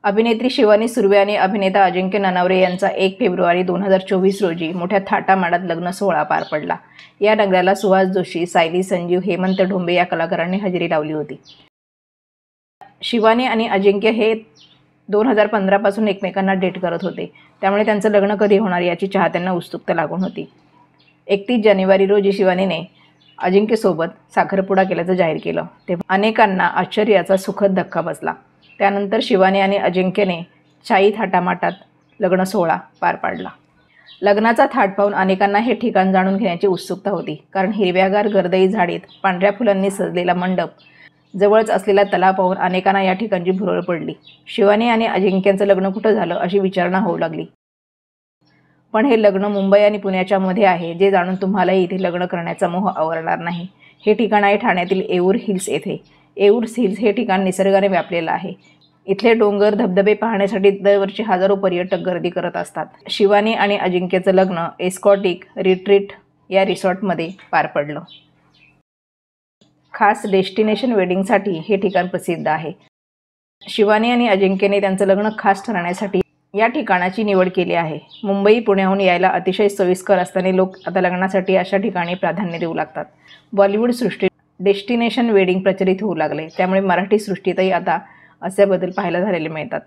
अभिनेत्री शिवानी सुर्वे आणि अभिनेता अजिंक्य ननावरे यांचा 1 फेब्रुवारी 2024 रोजी मोठ्या थाटामाटात लग्न सोहळा पार पडला। या लग्नाला सुहास जोशी, सायली संजीव, हेमंत ढोंबे या कलाकारांनी हजेरी लावली होती। शिवानी आणि अजिंक्य हे 2015 पासून एकमेकांना डेट करत होते, त्यामुळे त्यांचं लग्न कधी होणार याची चाहत्यांना उत्सुकता लागून होती। 31 जानेवारी रोजी शिवानीने अजिंक्यसोबत साखरपुडा केल्याचं जाहीर केलं, तेव्हा अनेकांना आश्चर्याचा सुखद धक्का बसला। त्यानंतर शिवानी आणि अजिंक्यने शाही थाटामाटात लग्न सोहळा पार पाडला। लग्नाचा थाट पाहून अनेकांना हे ठिकाण जाणून घेण्याची उत्सुकता होती, कारण हिरव्यागार गर्दई झाडीत पांढऱ्या फुलांनी सजलेला मंडप, जवळच असलेला तलाव पाहून अनेकांना या ठिकाणची भुरळ पडली। शिवानी आणि अजिंक्यचं लग्न कुठं झालं अशी विचारणा होऊ लागली, पण हे लग्न मुंबई आणि पुण्याच्या मध्ये आहे, जे जाणून तुम्हालाही इथे लग्न करण्याचा मोह आवरणार नाही। हे ठिकाण आहे ठाण्यातील येऊर हिल्स येथे। येऊर हिल्स हे ठिकाण निसर्गाने व्यापलेलं आहे। इथले डोंगर, धबधबे पाहण्यासाठी दरवर्षी हजारो पर्यटक गर्दी करत असतात। शिवानी आणि अजिंक्यचं लग्न एस्कॉटिक रिट्रीट या रिसॉर्टमध्ये पार पडलं। खास डेस्टिनेशन वेडिंगसाठी हे ठिकाण प्रसिद्ध आहे। शिवानी आणि अजिंक्यने त्यांचं लग्न खास ठरवण्यासाठी या ठिकाणाची निवड केली आहे। मुंबई, पुण्याहून यायला अतिशय सोयीस्कर असताना लोक आता लग्नासाठी अशा ठिकाणी प्राधान्य देऊ लागतात। बॉलिवूड सृष्टीत डेस्टिनेशन वेडिंग प्रचलित होऊ लागले, त्यामुळे मराठी सृष्टीतही आता असे बदल पाहायला झालेले मिळतात।